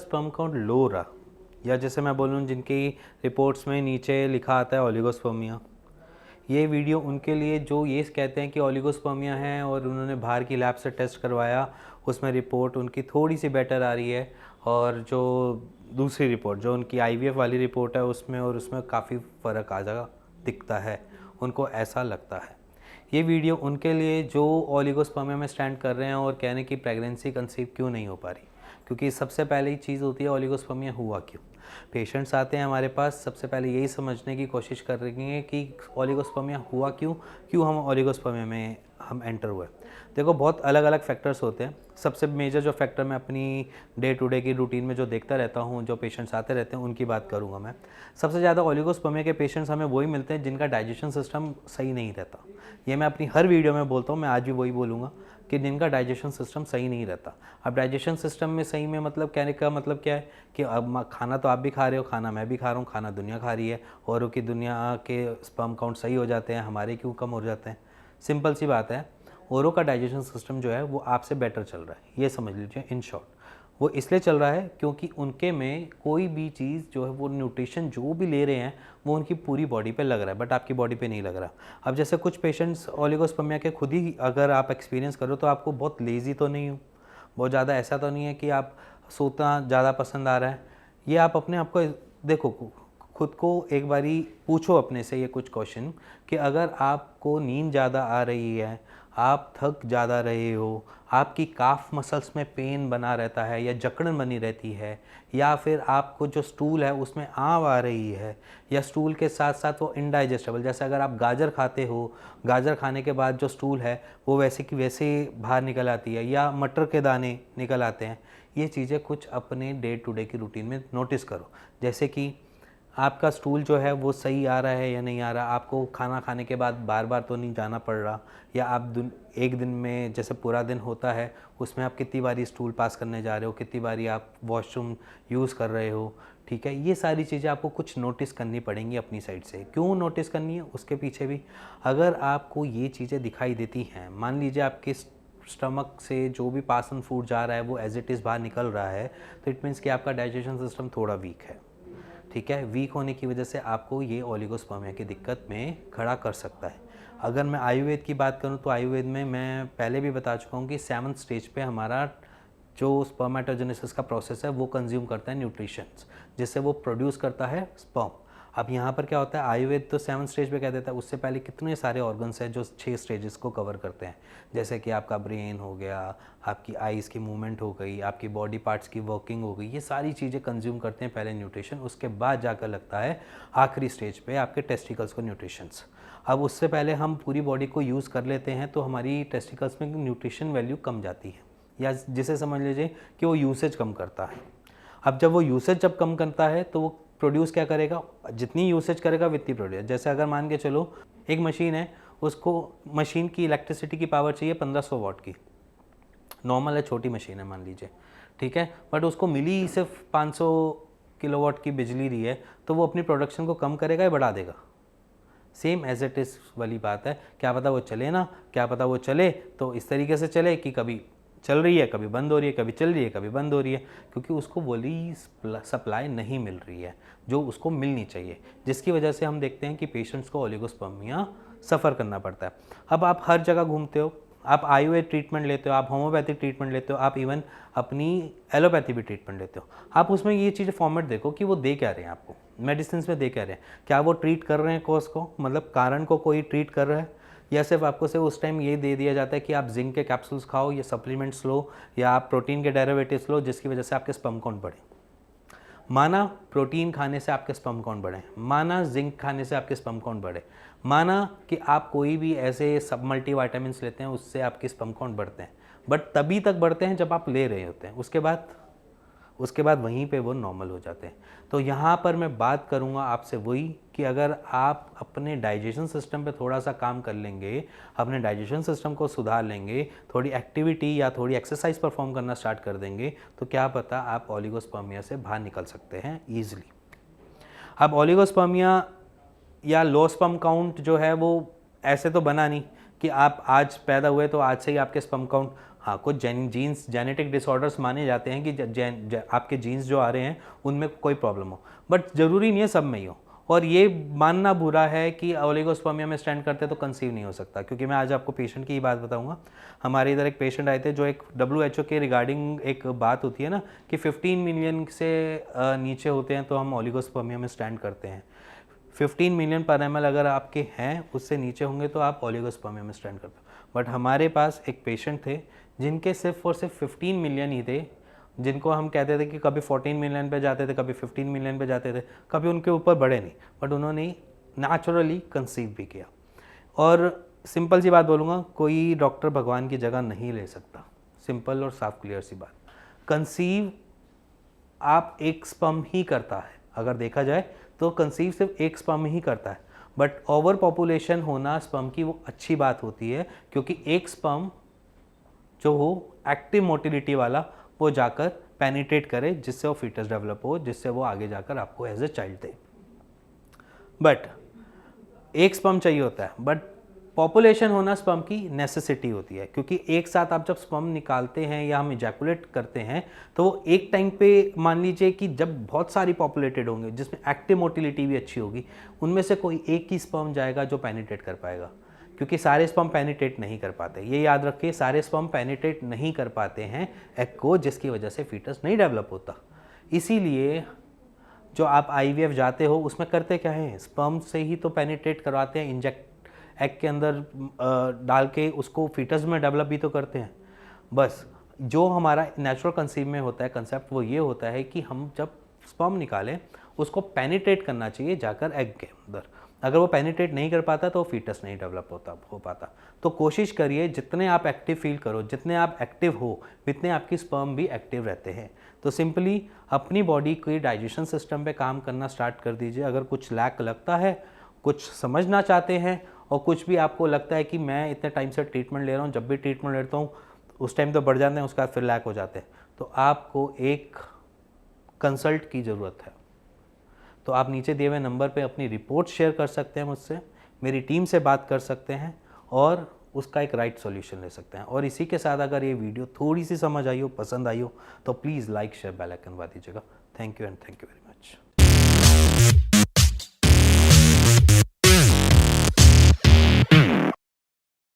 Sperm count low रहा, या जैसे मैं बोलूँ जिनकी रिपोर्ट्स में नीचे लिखा आता है ओलिगोस्पर्मिया, ये वीडियो उनके लिए जो ये कहते हैं कि ओलिगोस्पर्मिया है और उन्होंने बाहर की लैब से टेस्ट करवाया, उसमें रिपोर्ट उनकी थोड़ी सी बेटर आ रही है, और जो दूसरी रिपोर्ट जो उनकी IVF वाली रिपोर्ट है उसमें और उसमें काफ़ी फ़र्क आ जाएगा, दिखता है, उनको ऐसा लगता है। ये वीडियो उनके लिए जो ओलिगोस्पर्मिया में स्टैंड कर रहे हैं और कहने की प्रेगनेंसी कंसीव क्यों नहीं हो पा रही, क्योंकि सबसे पहले ही चीज़ होती है ओलिगोस्पर्मिया हुआ क्यों। पेशेंट्स आते हैं हमारे पास, सबसे पहले यही समझने की कोशिश कर रही हैं कि ओलिगोस्पर्मिया हुआ क्यों हम ओलिगोस्पर्मिया में हम एंटर हुए। देखो बहुत अलग अलग फैक्टर्स होते हैं। सबसे मेजर जो फैक्टर मैं अपनी डे टू डे की रूटीन में जो देखता रहता हूँ, जो पेशेंट्स आते रहते हैं उनकी बात करूँगा मैं। सबसे ज़्यादा ओलिगोस्पर्मिया के पेशेंट्स हमें वही मिलते हैं जिनका डाइजेशन सिस्टम सही नहीं रहता। ये मैं अपनी हर वीडियो में बोलता हूँ, मैं आज भी वही बोलूँगा कि जिनका डाइजेशन सिस्टम सही नहीं रहता। अब डाइजेशन सिस्टम में सही में मतलब कहने का मतलब क्या है कि अब खाना तो आप भी खा रहे हो, खाना मैं भी खा रहा हूँ, खाना दुनिया खा रही है, औरों की दुनिया के स्पर्म काउंट सही हो जाते हैं, हमारे क्यों कम हो जाते हैं। सिंपल सी बात है, औरों का डाइजेशन सिस्टम जो है वो आपसे बेटर चल रहा है, ये समझ लीजिए। इन शॉर्ट वो इसलिए चल रहा है क्योंकि उनके में कोई भी चीज़ जो है वो न्यूट्रिशन जो भी ले रहे हैं वो उनकी पूरी बॉडी पे लग रहा है, बट आपकी बॉडी पे नहीं लग रहा। अब जैसे कुछ पेशेंट्स ओलिगोस्पर्मिया के खुद ही अगर आप एक्सपीरियंस करो तो आपको बहुत लेज़ी तो नहीं हो, बहुत ज़्यादा ऐसा तो नहीं है कि आप सोना ज़्यादा पसंद आ रहा है। ये आप अपने आप को देखो, खुद को एक बारी पूछो अपने से ये कुछ क्वेश्चन कि अगर आपको नींद ज़्यादा आ रही है, आप थक ज़्यादा रहे हो, आपकी काफ मसल्स में पेन बना रहता है या जकड़न बनी रहती है, या फिर आपको जो स्टूल है उसमें आंव आ रही है, या स्टूल के साथ साथ वो इनडाइजेस्टेबल, जैसे अगर आप गाजर खाते हो, गाजर खाने के बाद जो स्टूल है वो वैसे की वैसे बाहर निकल आती है, या मटर के दाने निकल आते हैं। ये चीज़ें कुछ अपने डे टू डे की रूटीन में नोटिस करो, जैसे कि आपका स्टूल जो है वो सही आ रहा है या नहीं आ रहा, आपको खाना खाने के बाद बार बार तो नहीं जाना पड़ रहा, या आप एक दिन में जैसे पूरा दिन होता है उसमें आप कितनी बारी स्टूल पास करने जा रहे हो, कितनी बारी आप वॉशरूम यूज़ कर रहे हो। ठीक है, ये सारी चीज़ें आपको कुछ नोटिस करनी पड़ेंगी अपनी साइड से। क्यों नोटिस करनी है उसके पीछे भी, अगर आपको ये चीज़ें दिखाई देती हैं, मान लीजिए आपके स्टमक से जो भी पासन फूड जा रहा है वो एज इट इज़ बाहर निकल रहा है, तो इट मीन्स कि आपका डाइजेशन सिस्टम थोड़ा वीक है। ठीक है, वीक होने की वजह से आपको ये ओलिगोस्पर्मिया की दिक्कत में खड़ा कर सकता है। अगर मैं आयुर्वेद की बात करूं तो आयुर्वेद में मैं पहले भी बता चुका हूं कि 7th स्टेज पे हमारा जो स्पर्मेटोजेनेसिस का प्रोसेस है वो कंज्यूम करता है न्यूट्रिशंस, जिससे वो प्रोड्यूस करता है स्पर्म। अब यहाँ पर क्या होता है, आयुर्वेद तो 7th स्टेज पे कह देता है, उससे पहले कितने सारे ऑर्गन्स हैं जो 6 स्टेजेस को कवर करते हैं, जैसे कि आपका ब्रेन हो गया, आपकी आइज़ की मूवमेंट हो गई, आपकी बॉडी पार्ट्स की वर्किंग हो गई, ये सारी चीज़ें कंज्यूम करते हैं पहले न्यूट्रिशन, उसके बाद जाकर लगता है आखिरी स्टेज पे आपके टेस्टिकल्स को न्यूट्रिशंस। अब उससे पहले हम पूरी बॉडी को यूज़ कर लेते हैं तो हमारी टेस्टिकल्स में न्यूट्रिशन वैल्यू कम जाती है, या जिसे समझ लीजिए कि वो यूसेज कम करता है। अब जब वो यूसेज जब कम करता है तो वो प्रोड्यूस क्या करेगा, जितनी यूसेज करेगा वितनी प्रोड्यूस। जैसे अगर मान के चलो एक मशीन है, उसको मशीन की इलेक्ट्रिसिटी की पावर चाहिए 1500 वाट की, नॉर्मल है, छोटी मशीन है मान लीजिए, ठीक है, बट उसको मिली सिर्फ 500 किलोवाट की बिजली रही है, तो वो अपनी प्रोडक्शन को कम करेगा या बढ़ा देगा। सेम एज इट इज़ वाली बात है, क्या पता वो चले ना, क्या पता वो चले तो इस तरीके से चले कि कभी चल रही है, कभी बंद हो रही है, कभी चल रही है, कभी बंद हो रही है, क्योंकि उसको वही सप्लाई नहीं मिल रही है जो उसको मिलनी चाहिए, जिसकी वजह से हम देखते हैं कि पेशेंट्स को ओलिगोस्पर्मिया सफ़र करना पड़ता है। अब आप हर जगह घूमते हो, आप आयुर्वेद ट्रीटमेंट लेते हो, आप होम्योपैथिक ट्रीटमेंट लेते हो, आप इवन अपनी एलोपैथी भी ट्रीटमेंट लेते हो, आप उसमें ये चीज़ फॉर्मेट देखो कि वो दे क्या रहे हैं आपको, मेडिसिन में दे क्या रहे हैं, क्या वो ट्रीट कर रहे हैं कॉज को, मतलब कारण को कोई ट्रीट कर रहा है, या सिर्फ आपको सिर्फ उस टाइम ये दे दिया जाता है कि आप जिंक के कैप्सूल्स खाओ, या सप्लीमेंट्स लो, या आप प्रोटीन के डेरिवेटिव्स लो जिसकी वजह से आपके स्पर्म काउंट बढ़े। माना प्रोटीन खाने से आपके स्पर्म काउंट बढ़े, माना जिंक खाने से आपके स्पर्म काउंट बढ़े, माना कि आप कोई भी ऐसे सब मल्टी वाइटामिन्स लेते हैं उससे आपके स्पर्म काउंट बढ़ते हैं, बट तभी तक बढ़ते हैं जब आप ले रहे होते हैं, उसके बाद वहीं पे वो नॉर्मल हो जाते हैं। तो यहाँ पर मैं बात करूँगा आपसे वही कि अगर आप अपने डाइजेशन सिस्टम पे थोड़ा सा काम कर लेंगे, अपने डाइजेशन सिस्टम को सुधार लेंगे, थोड़ी एक्टिविटी या थोड़ी एक्सरसाइज परफॉर्म करना स्टार्ट कर देंगे, तो क्या पता आप ओलिगोस्पर्मिया से बाहर निकल सकते हैं ईजिली। अब ओलिगोस्पर्मिया या लो स्पर्म काउंट जो है वो ऐसे तो बना नहीं कि आप आज पैदा हुए तो आज से ही आपके स्पर्म काउंट हाँ, कुछ जीन्स जेनेटिक डिसऑर्डर्स माने जाते हैं कि आपके जीन्स जो आ रहे हैं उनमें कोई प्रॉब्लम हो, बट ज़रूरी नहीं है सब में ही हो। और ये मानना बुरा है कि ओलिगोस्पर्मिया में स्टैंड करते तो कंसीव नहीं हो सकता, क्योंकि मैं आज आपको पेशेंट की ही बात बताऊंगा। हमारे इधर एक पेशेंट आए थे जो एक WHO के रिगार्डिंग एक बात होती है ना कि 15 मिलियन से नीचे होते हैं तो हम ओलिगोस्पर्मिया में स्टैंड करते हैं। 15 मिलियन पर ml अगर आपके हैं, उससे नीचे होंगे तो आप ओलिगोस्पर्मिया में स्टैंड करते हो। बट हमारे पास एक पेशेंट थे जिनके सिर्फ और सिर्फ 15 मिलियन ही थे, जिनको हम कहते थे कि कभी 14 मिलियन पे जाते थे, कभी 15 मिलियन पे जाते थे, कभी उनके ऊपर बढ़े नहीं, बट उन्होंने नेचुरली कंसीव भी किया। और सिंपल सी बात बोलूँगा, कोई डॉक्टर भगवान की जगह नहीं ले सकता। सिंपल और साफ क्लियर सी बात। कंसीव आप एक स्पर्म ही करता है, अगर देखा जाए तो कंसीव सिर्फ एक स्पर्म ही करता है, बट ओवर पॉपुलेशन होना स्पर्म की वो अच्छी बात होती है, क्योंकि एक स्पर्म जो हो एक्टिव मोटिलिटी वाला वो जाकर पेनिट्रेट करे, जिससे वो फीटस डेवलप हो, जिससे वो आगे जाकर आपको एज ए चाइल्ड दे। बट एक स्पर्म चाहिए होता है, बट पॉपुलेशन होना स्पर्म की नेसेसिटी होती है, क्योंकि एक साथ आप जब स्पर्म निकालते हैं या हम इजैकुलेट करते हैं तो वो एक टाइम पे मान लीजिए कि जब बहुत सारी पॉपुलेटेड होंगे जिसमें एक्टिव मोटिलिटी भी अच्छी होगी, उनमें से कोई एक ही स्पर्म जाएगा जो पेनिट्रेट कर पाएगा, क्योंकि सारे स्पर्म पेनिट्रेट नहीं कर पाते। ये याद रखिए, सारे स्पर्म पेनिट्रेट नहीं कर पाते हैं एग को, जिसकी वजह से फीटस नहीं डेवलप होता। इसीलिए जो आप IVF जाते हो उसमें करते क्या है, स्पर्म से ही तो पेनिट्रेट करवाते हैं, इंजेक्ट एग के अंदर डाल के उसको फीटस में डेवलप भी तो करते हैं। बस जो हमारा नेचुरल कंसीव में होता है कंसेप्ट वो ये होता है कि हम जब स्पर्म निकालें उसको पेनिट्रेट करना चाहिए जाकर एग के अंदर। अगर वो पेनिट्रेट नहीं कर पाता तो फीटस नहीं डेवलप हो पाता। तो कोशिश करिए जितने आप एक्टिव फील करो, जितने आप एक्टिव हो, उतने आपकी स्पर्म भी एक्टिव रहते हैं। तो सिंपली अपनी बॉडी के डाइजेशन सिस्टम पे काम करना स्टार्ट कर दीजिए। अगर कुछ लैक लगता है, कुछ समझना चाहते हैं और कुछ भी आपको लगता है कि मैं इतने टाइम से ट्रीटमेंट ले रहा हूँ, जब भी ट्रीटमेंट लेता हूँ उस टाइम तो बढ़ जाते हैं, उसके बाद फिर लैक हो जाते हैं, तो आपको एक कंसल्ट की ज़रूरत है। तो आप नीचे दिए हुए नंबर पे अपनी रिपोर्ट शेयर कर सकते हैं मुझसे, मेरी टीम से बात कर सकते हैं और उसका एक राइट सॉल्यूशन ले सकते हैं। और इसी के साथ अगर ये वीडियो थोड़ी सी समझ आई हो, पसंद आई हो, तो please like share bell icon दबा दीजिएगा। Thank you and thank you very much.